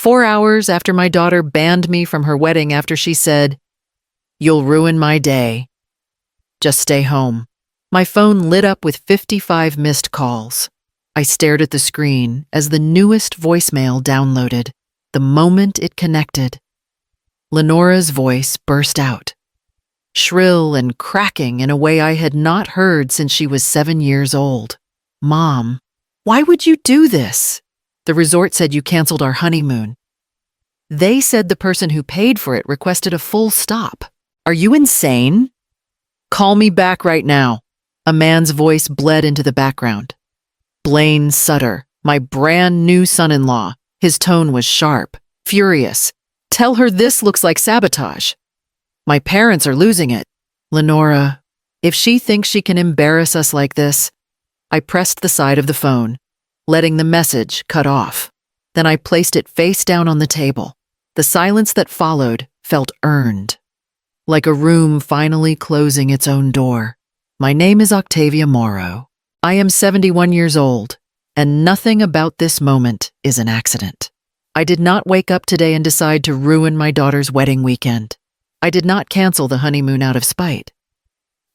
4 hours after my daughter banned me from her wedding after she said, "You'll ruin my day. Just stay home." My phone lit up with 55 missed calls. I stared at the screen as the newest voicemail downloaded. The moment it connected, Lenora's voice burst out, shrill and cracking in a way I had not heard since she was 7 years old. "Mom, why would you do this? The resort said you canceled our honeymoon. They said the person who paid for it requested a full stop. Are you insane? Call me back right now." A man's voice bled into the background. Blaine Sutter, my brand new son-in-law. His tone was sharp, furious. "Tell her this looks like sabotage. My parents are losing it. Lenora, if she thinks she can embarrass us like this." I pressed the side of the phone, letting the message cut off. Then I placed it face down on the table. The silence that followed felt earned, like a room finally closing its own door. My name is Octavia Morrow. I am 71 years old, and nothing about this moment is an accident. I did not wake up today and decide to ruin my daughter's wedding weekend. I did not cancel the honeymoon out of spite.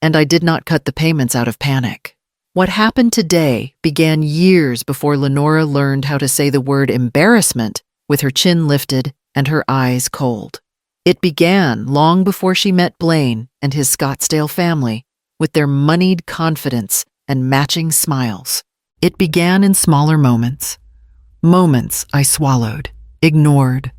And I did not cut the payments out of panic. What happened today began years before Lenora learned how to say the word embarrassment with her chin lifted and her eyes cold. It began long before she met Blaine and his Scottsdale family with their moneyed confidence and matching smiles. It began in smaller moments. Moments I swallowed, ignored,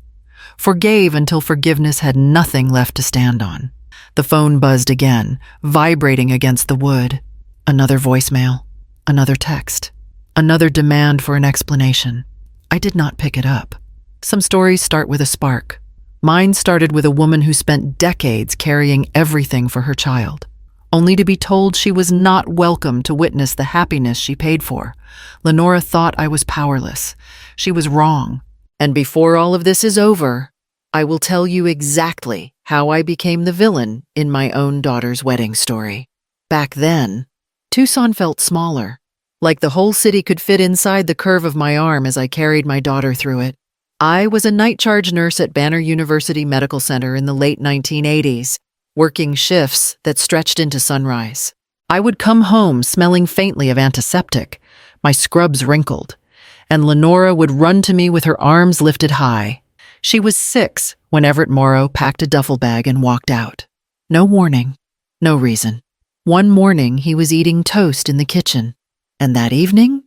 forgave until forgiveness had nothing left to stand on. The phone buzzed again, vibrating against the wood. Another voicemail, another text, another demand for an explanation. I did not pick it up. Some stories start with a spark. Mine started with a woman who spent decades carrying everything for her child, only to be told she was not welcome to witness the happiness she paid for. Lenora thought I was powerless. She was wrong. And before all of this is over, I will tell you exactly how I became the villain in my own daughter's wedding story. Back then, Tucson felt smaller, like the whole city could fit inside the curve of my arm as I carried my daughter through it. I was a night charge nurse at Banner University Medical Center in the late 1980s, working shifts that stretched into sunrise. I would come home smelling faintly of antiseptic, my scrubs wrinkled, and Lenora would run to me with her arms lifted high. She was 6 when Everett Morrow packed a duffel bag and walked out. No warning, no reason. One morning, he was eating toast in the kitchen, and that evening,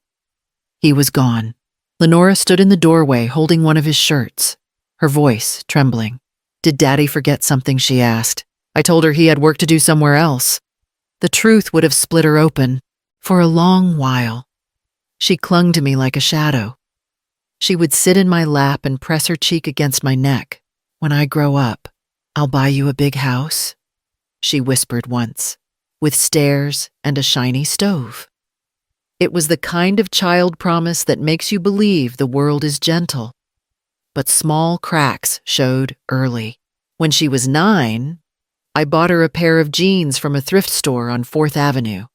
he was gone. Lenora stood in the doorway holding one of his shirts, her voice trembling. "Did Daddy forget something?" she asked. I told her he had work to do somewhere else. The truth would have split her open. For a long while, she clung to me like a shadow. She would sit in my lap and press her cheek against my neck. "When I grow up, I'll buy you a big house," she whispered once, "with stairs and a shiny stove." It was the kind of child promise that makes you believe the world is gentle. But small cracks showed early. When she was 9, I bought her a pair of jeans from a thrift store on 4th Avenue.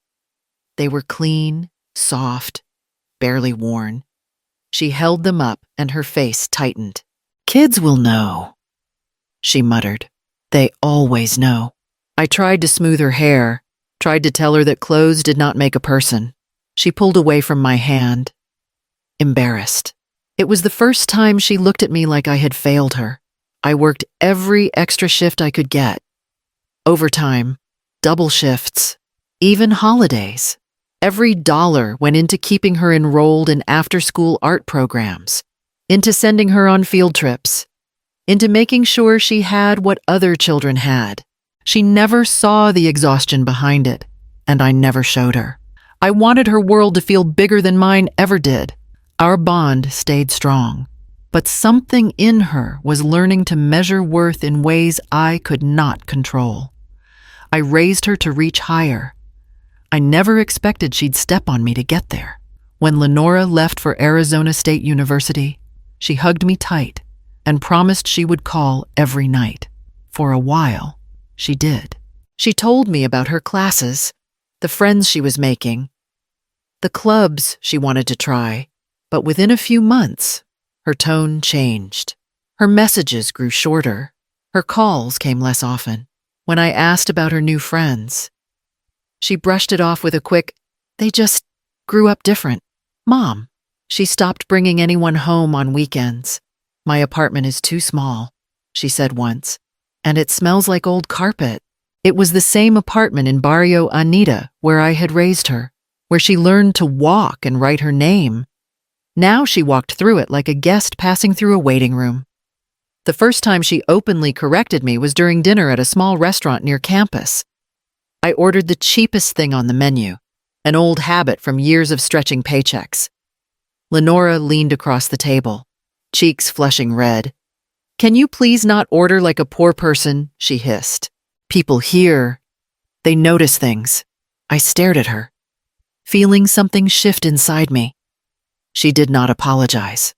They were clean, soft, barely worn. She held them up and her face tightened. "Kids will know," she muttered. "They always know." I tried to smooth her hair, tried to tell her that clothes did not make a person. She pulled away from my hand, embarrassed. It was the first time she looked at me like I had failed her. I worked every extra shift I could get. Overtime, double shifts, even holidays. Every dollar went into keeping her enrolled in after-school art programs, into sending her on field trips, into making sure she had what other children had. She never saw the exhaustion behind it, and I never showed her. I wanted her world to feel bigger than mine ever did. Our bond stayed strong, but something in her was learning to measure worth in ways I could not control. I raised her to reach higher. I never expected she'd step on me to get there. When Lenora left for Arizona State University, she hugged me tight and promised she would call every night. For a while, she did. She told me about her classes, the friends she was making, the clubs she wanted to try, but within a few months, Her tone changed. Her messages grew shorter. Her calls came less often. When I asked about her new friends, she brushed it off with a quick, "They just grew up different." Mom. She stopped bringing anyone home on weekends. "My apartment is too small," she said once, "and it smells like old carpet." It was the same apartment in Barrio Anita where I had raised her, where she learned to walk and write her name. Now she walked through it like a guest passing through a waiting room. The first time she openly corrected me was during dinner at a small restaurant near campus. I ordered the cheapest thing on the menu, an old habit from years of stretching paychecks. Lenora leaned across the table, cheeks flushing red. "Can you please not order like a poor person?" she hissed. "People here, they notice things." I stared at her, feeling something shift inside me. She did not apologize.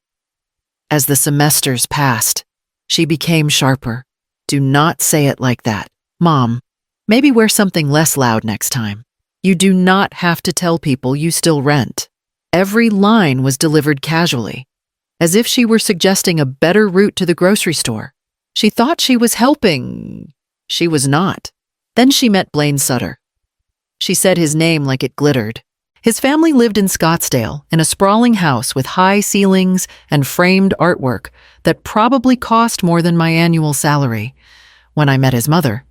As the semesters passed, she became sharper. "Do not say it like that. Mom, maybe wear something less loud next time. You do not have to tell people you still rent." Every line was delivered casually, as if she were suggesting a better route to the grocery store. She thought she was helping. She was not. Then she met Blaine Sutter. She said his name like it glittered. His family lived in Scottsdale, in a sprawling house with high ceilings and framed artwork that probably cost more than my annual salary. When I met his mother,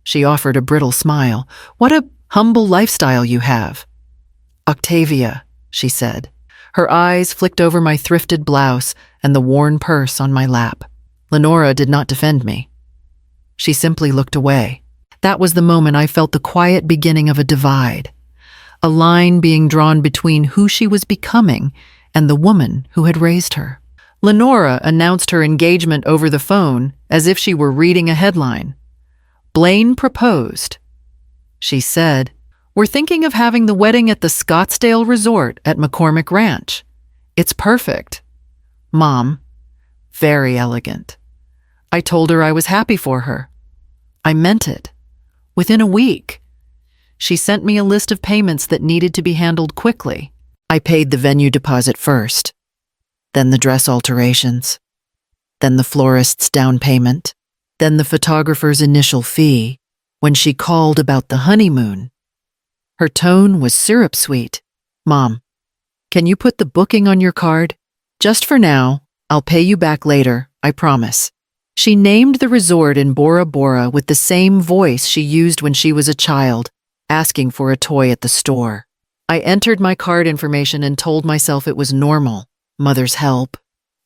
she offered a brittle smile. "What a humble lifestyle you have." "Octavia," she said. Her eyes flicked over my thrifted blouse and the worn purse on my lap. Lenora did not defend me. She simply looked away. That was the moment I felt the quiet beginning of a divide, a line being drawn between who she was becoming and the woman who had raised her. Lenora announced her engagement over the phone as if she were reading a headline. "Blaine proposed." She said, "We're thinking of having the wedding at the Scottsdale Resort at McCormick Ranch. It's perfect." Mom, very elegant. I told her I was happy for her. I meant it. Within a week, she sent me a list of payments that needed to be handled quickly. I paid the venue deposit first, then the dress alterations, then the florist's down payment, then the photographer's initial fee. When she called about the honeymoon, her tone was syrup sweet. "Mom, can you put the booking on your card? Just for now, I'll pay you back later, I promise." She named the resort in Bora Bora with the same voice she used when she was a child, asking for a toy at the store. I entered my card information and told myself it was normal. Mothers help,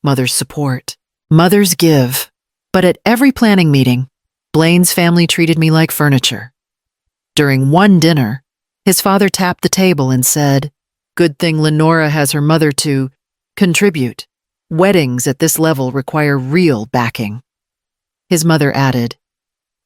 mothers support, mothers give. But at every planning meeting, Blaine's family treated me like furniture. During one dinner, his father tapped the table and said, "Good thing Lenora has her mother to contribute. Weddings at this level require real backing." His mother added,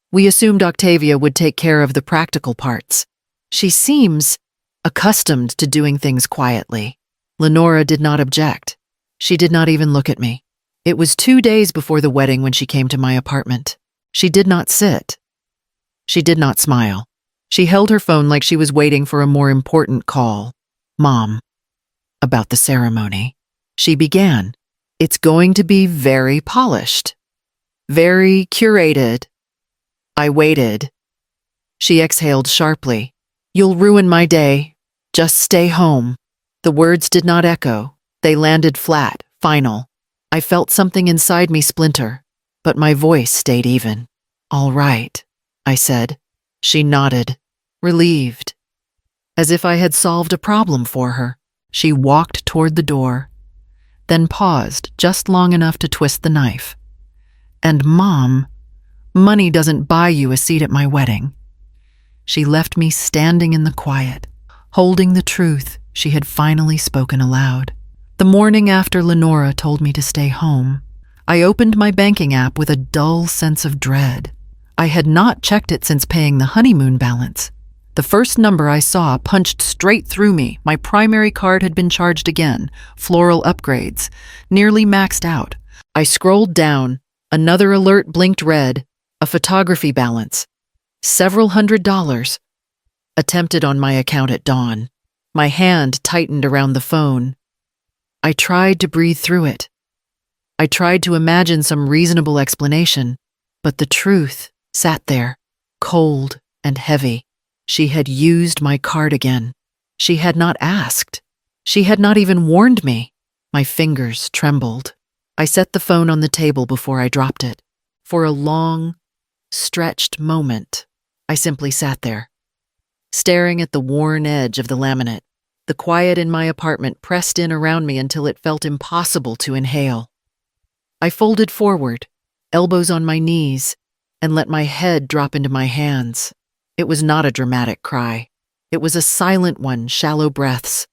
"We assumed Octavia would take care of the practical parts. She seems accustomed to doing things quietly." Lenora did not object. She did not even look at me. It was 2 days before the wedding when she came to my apartment. She did not sit. She did not smile. She held her phone like she was waiting for a more important call. "Mom, about the ceremony." She began. "It's going to be very polished, very curated." I waited. She exhaled sharply. "You'll ruin my day. Just stay home." The words did not echo. They landed flat, final. I felt something inside me splinter, but my voice stayed even. "All right," I said. She nodded, relieved. As if I had solved a problem for her, she walked toward the door, then paused just long enough to twist the knife. "And Mom, money doesn't buy you a seat at my wedding." She left me standing in the quiet, holding the truth she had finally spoken aloud. The morning after Lenora told me to stay home, I opened my banking app with a dull sense of dread. I had not checked it since paying the honeymoon balance. The first number I saw punched straight through me. My primary card had been charged again, floral upgrades, nearly maxed out. I scrolled down. Another alert blinked red, a photography balance, several $100s. Attempted on my account at dawn. My hand tightened around the phone. I tried to breathe through it. I tried to imagine some reasonable explanation, but the truth sat there, cold and heavy. She had used my card again. She had not asked. She had not even warned me. My fingers trembled. I set the phone on the table before I dropped it. For a long, stretched moment, I simply sat there, staring at the worn edge of the laminate. The quiet in my apartment pressed in around me until it felt impossible to inhale. I folded forward, elbows on my knees, and let my head drop into my hands. It was not a dramatic cry. It was a silent one, shallow breaths,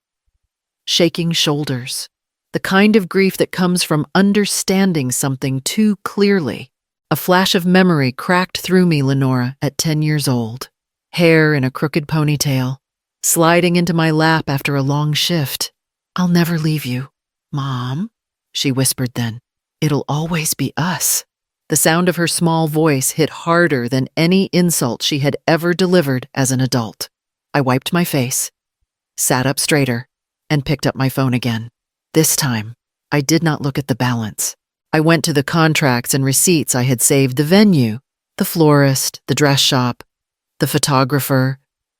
shaking shoulders, the kind of grief that comes from understanding something too clearly. A flash of memory cracked through me, Lenora, at 10 years old. Hair in a crooked ponytail, sliding into my lap after a long shift. "I'll never leave you, Mom," she whispered then. "It'll always be us." The sound of her small voice hit harder than any insult she had ever delivered as an adult. I wiped my face, sat up straighter, and picked up my phone again. This time, I did not look at the balance. I went to the contracts and receipts I had saved: the venue, the florist, the dress shop, the photographer,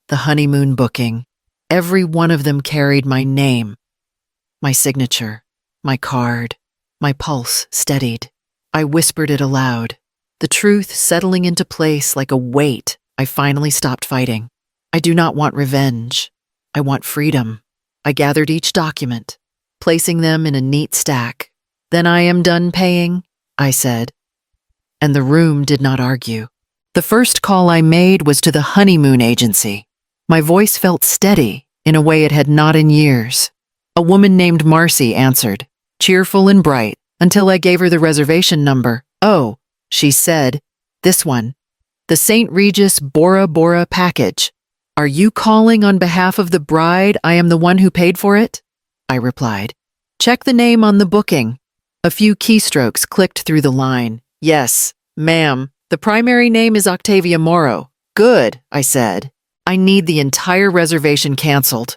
the honeymoon booking. Every one of them carried my name, my signature, my card. My pulse steadied. I whispered it aloud, the truth settling into place like a weight. I finally stopped fighting. I do not want revenge. I want freedom. I gathered each document, placing them in a neat stack. "Then I am done paying," I said. And the room did not argue. The first call I made was to the honeymoon agency. My voice felt steady in a way it had not in years. A woman named Marcy answered, cheerful and bright, until I gave her the reservation number. "Oh," she said, "this one. The St. Regis Bora Bora package. Are you calling on behalf of the bride? I am the one who paid for it," I replied. "Check the name on the booking." A few keystrokes clicked through the line. "Yes, ma'am. The primary name is Octavia Morrow." "Good," I said. "I need the entire reservation canceled."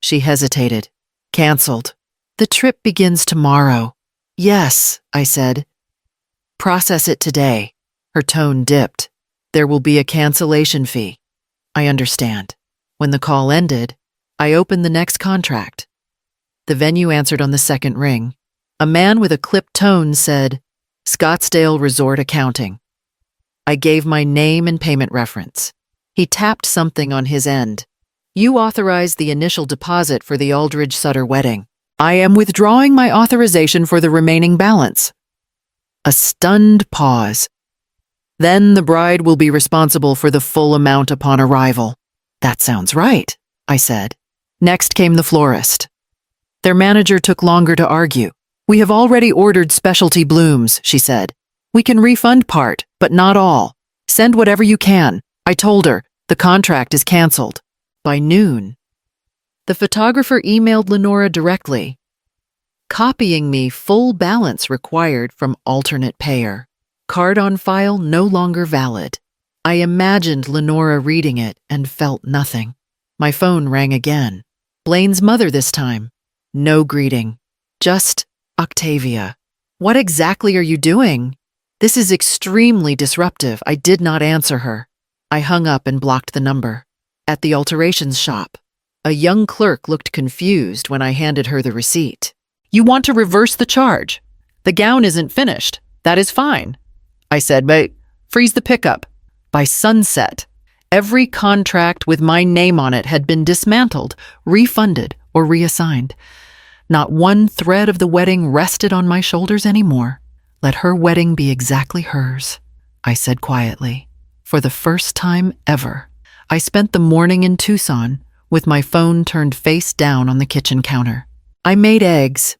She hesitated. "Canceled. The trip begins tomorrow." "Yes," I said. "Process it today." Her tone dipped. "There will be a cancellation fee." "I understand." When the call ended, I opened the next contract. The venue answered on the second ring. A man with a clipped tone said, "Scottsdale Resort Accounting." I gave my name and payment reference. He tapped something on his end. "You authorized the initial deposit for the Aldridge Sutter wedding. I am withdrawing my authorization for the remaining balance." A stunned pause. "Then the bride will be responsible for the full amount upon arrival." "That sounds right," I said. Next came the florist. Their manager took longer to argue. "We have already ordered specialty blooms," she said. "We can refund part, but not all. Send whatever you can." I told her, "The contract is canceled." By noon, the photographer emailed Lenora directly, copying me full balance required from alternate payer. Card on file no longer valid. I imagined Lenora reading it and felt nothing. My phone rang again. Blaine's mother this time. No greeting. Just Octavia. "What exactly are you doing? This is extremely disruptive." I did not answer her. I hung up and blocked the number. At the alterations shop, a young clerk looked confused when I handed her the receipt. "You want to reverse the charge? The gown isn't finished. That is fine," I said, "but freeze the pickup." By sunset, every contract with my name on it had been dismantled, refunded, or reassigned. Not one thread of the wedding rested on my shoulders anymore. "Let her wedding be exactly hers," I said quietly. For the first time ever, I spent the morning in Tucson with my phone turned face down on the kitchen counter. I made eggs,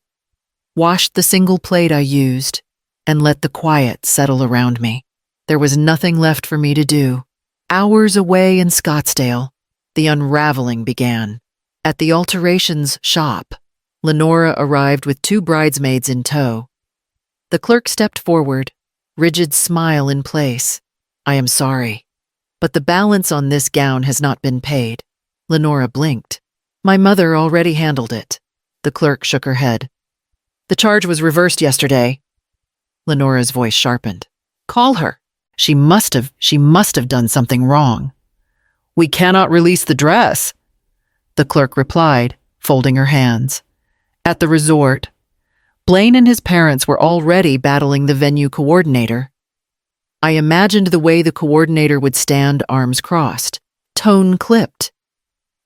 washed the single plate I used, and let the quiet settle around me. There was nothing left for me to do. Hours away in Scottsdale, the unraveling began. At the alterations shop, Lenora arrived with 2 bridesmaids in tow. The clerk stepped forward, rigid smile in place. "I am sorry, but the balance on this gown has not been paid." Lenora blinked. "My mother already handled it." The clerk shook her head. The charge was reversed yesterday. Lenora's voice sharpened. Call her. She must have done something wrong. We cannot release the dress, the clerk replied, folding her hands. At the resort, Blaine and his parents were already battling the venue coordinator. I imagined the way the coordinator would stand, arms crossed, tone clipped.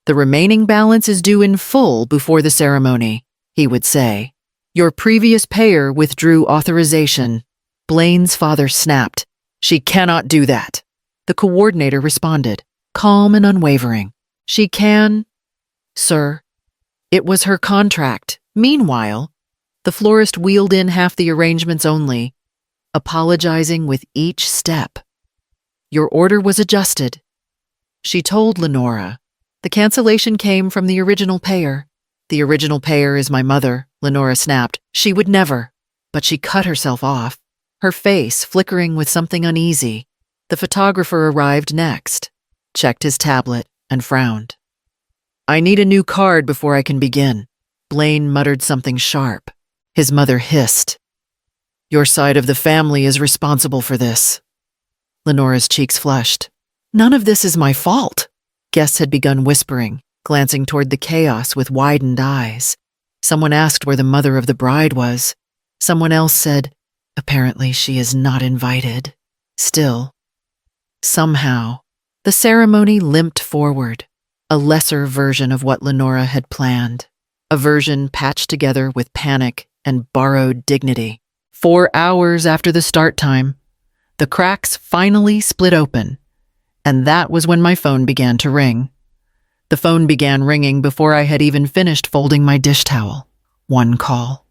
The remaining balance is due in full before the ceremony, he would say. Your previous payer withdrew authorization. Blaine's father snapped. She cannot do that. The coordinator responded, calm and unwavering. She can, sir. It was her contract. Meanwhile, the florist wheeled in half the arrangements only, apologizing with each step. Your order was adjusted. She told Lenora. The cancellation came from the original payer. The original payer is my mother, Lenora snapped. She would never. But she cut herself off, her face flickering with something uneasy. The photographer arrived next, checked his tablet, and frowned. I need a new card before I can begin. Blaine muttered something sharp. His mother hissed. Your side of the family is responsible for this. Lenora's cheeks flushed. None of this is my fault. Guests had begun whispering, glancing toward the chaos with widened eyes. Someone asked where the mother of the bride was. Someone else said, apparently she is not invited. Still, somehow, the ceremony limped forward, a lesser version of what Lenora had planned, a version patched together with panic and borrowed dignity. 4 hours after the start time, the cracks finally split open, and that was when my phone began to ring. The phone began ringing before I had even finished folding my dish towel. One call,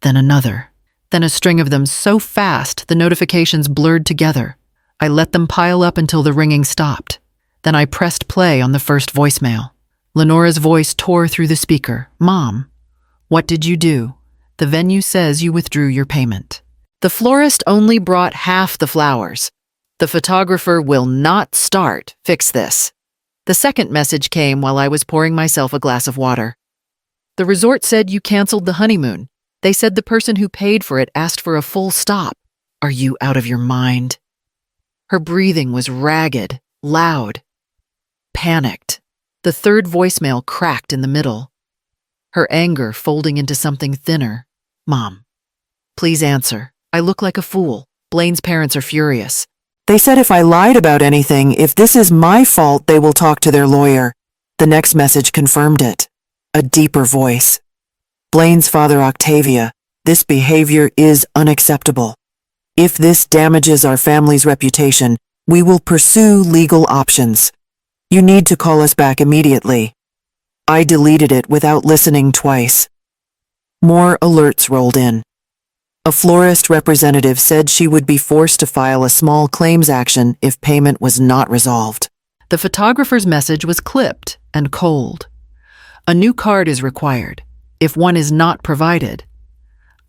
then another, then a string of them so fast the notifications blurred together. I let them pile up until the ringing stopped. Then I pressed play on the first voicemail. Lenora's voice tore through the speaker. Mom, what did you do? The venue says you withdrew your payment. The florist only brought half the flowers. The photographer will not start. Fix this. The second message came while I was pouring myself a glass of water. The resort said you canceled the honeymoon. They said the person who paid for it asked for a full stop. Are you out of your mind? Her breathing was ragged, loud, panicked. The third voicemail cracked in the middle, her anger folding into something thinner. Mom, please answer. I look like a fool. Blaine's parents are furious. They said if I lied about anything, if this is my fault, they will talk to their lawyer. The next message confirmed it. A deeper voice. Blaine's father, Octavia, this behavior is unacceptable. If this damages our family's reputation, we will pursue legal options. You need to call us back immediately. I deleted it without listening twice. More alerts rolled in. A florist representative said she would be forced to file a small claims action if payment was not resolved. The photographer's message was clipped and cold. A new card is required. If one is not provided,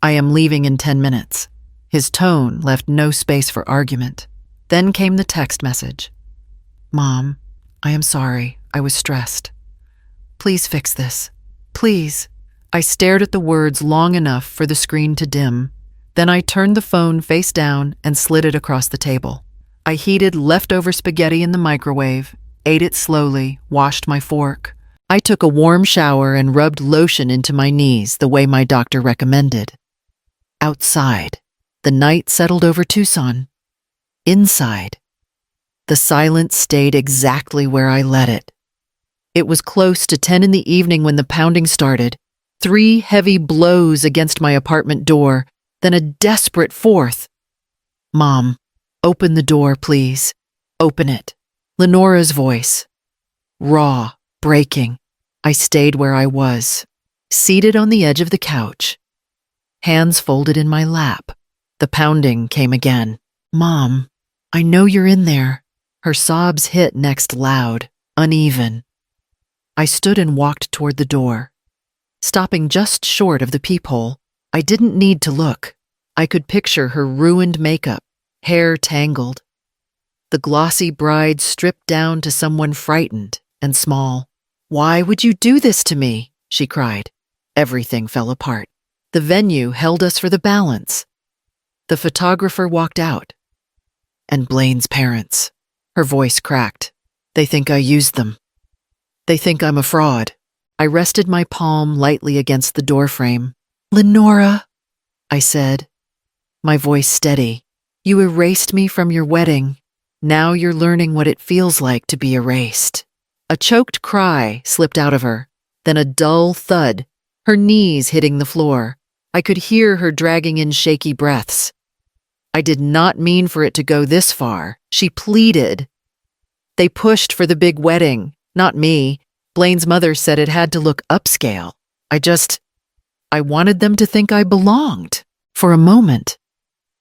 I am leaving in 10 minutes. His tone left no space for argument. Then came the text message. Mom, I am sorry. I was stressed. Please fix this. Please. I stared at the words long enough for the screen to dim. Then I turned the phone face down and slid it across the table. I heated leftover spaghetti in the microwave, ate it slowly, washed my fork. I took a warm shower and rubbed lotion into my knees the way my doctor recommended. Outside, the night settled over Tucson. Inside, the silence stayed exactly where I let it. It was close to 10 in the evening when the pounding started. 3 heavy blows against my apartment door, then a desperate fourth. Mom, open the door, please. Open it. Lenora's voice. Raw, breaking. I stayed where I was, seated on the edge of the couch, hands folded in my lap. The pounding came again. Mom, I know you're in there. Her sobs hit next loud, uneven. I stood and walked toward the door, stopping just short of the peephole. I didn't need to look. I could picture her ruined makeup, hair tangled. The glossy bride stripped down to someone frightened and small. Why would you do this to me? She cried. Everything fell apart. The venue held us for the balance. The photographer walked out. And Blaine's parents. Her voice cracked. They think I used them. They think I'm a fraud. I rested my palm lightly against the doorframe. Lenora, I said, my voice steady. You erased me from your wedding. Now you're learning what it feels like to be erased. A choked cry slipped out of her, then a dull thud, her knees hitting the floor. I could hear her dragging in shaky breaths. I did not mean for it to go this far, she pleaded. They pushed for the big wedding, not me. Blaine's mother said it had to look upscale. I wanted them to think I belonged. For a moment,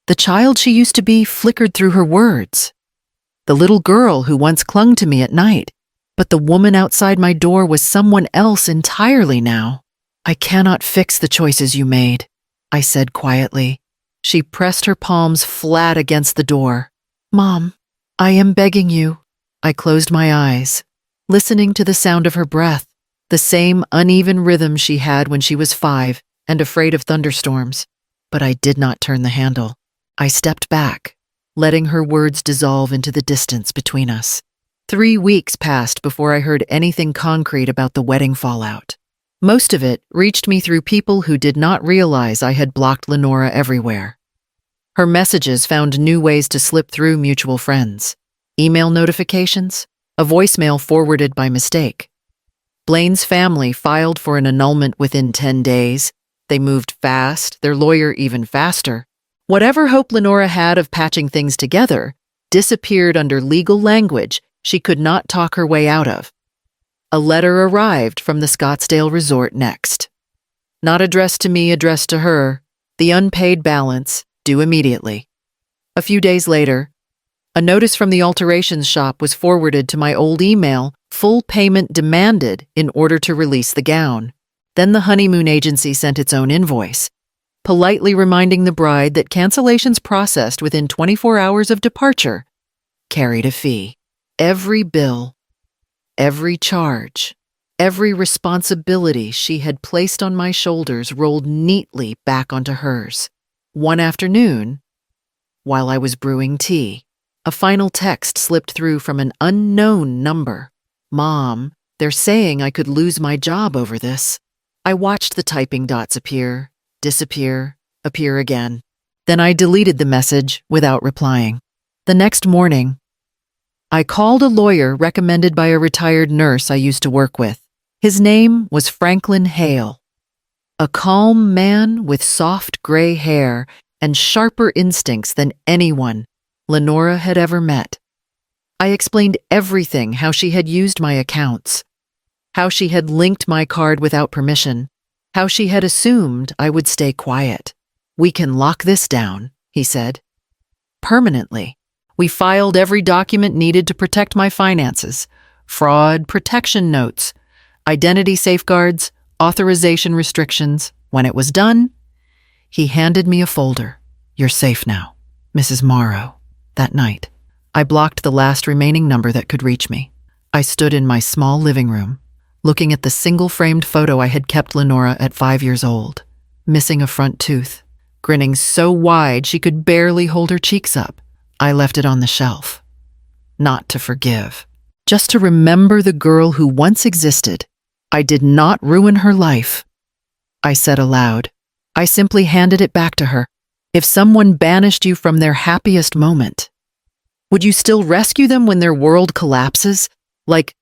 the child she used to be flickered through her words. The little girl who once clung to me at night, but the woman outside my door was someone else entirely now. I cannot fix the choices you made, I said quietly. She pressed her palms flat against the door. Mom, I am begging you. I closed my eyes, listening to the sound of her breath, the same uneven rhythm she had when she was 5 and afraid of thunderstorms. But I did not turn the handle. I stepped back, letting her words dissolve into the distance between us. 3 weeks passed before I heard anything concrete about the wedding fallout. Most of it reached me through people who did not realize I had blocked Lenora everywhere. Her messages found new ways to slip through mutual friends. Email notifications, a voicemail forwarded by mistake. Blaine's family filed for an annulment within 10 days. They moved fast, their lawyer even faster. Whatever hope Lenora had of patching things together disappeared under legal language she could not talk her way out of. A letter arrived from the Scottsdale resort next. Not addressed to me, addressed to her. The unpaid balance, due immediately. A few days later, a notice from the alterations shop was forwarded to my old email, full payment demanded in order to release the gown. Then the honeymoon agency sent its own invoice, politely reminding the bride that cancellations processed within 24 hours of departure carried a fee. Every bill, every charge, every responsibility she had placed on my shoulders rolled neatly back onto hers. One afternoon, while I was brewing tea, a final text slipped through from an unknown number. Mom, they're saying I could lose my job over this. I watched the typing dots appear, disappear, appear again. Then I deleted the message without replying. The next morning, I called a lawyer recommended by a retired nurse I used to work with. His name was Franklin Hale. A calm man with soft gray hair and sharper instincts than anyone Lenora had ever met. I explained everything, how she had used my accounts, how she had linked my card without permission, how she had assumed I would stay quiet. We can lock this down, he said. Permanently. We filed every document needed to protect my finances, fraud protection notes, identity safeguards, authorization restrictions. When it was done, he handed me a folder. You're safe now, Mrs. Morrow. That night, I blocked the last remaining number that could reach me. I stood in my small living room, looking at the single-framed photo I had kept Lenora at 5 years old, missing a front tooth, grinning so wide she could barely hold her cheeks up. I left it on the shelf. Not to forgive, just to remember the girl who once existed. I did not ruin her life. I said aloud. I simply handed it back to her. If someone banished you from their happiest moment, would you still rescue them when their world collapses? Like,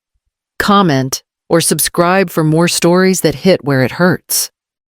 comment or subscribe for more stories that hit where it hurts.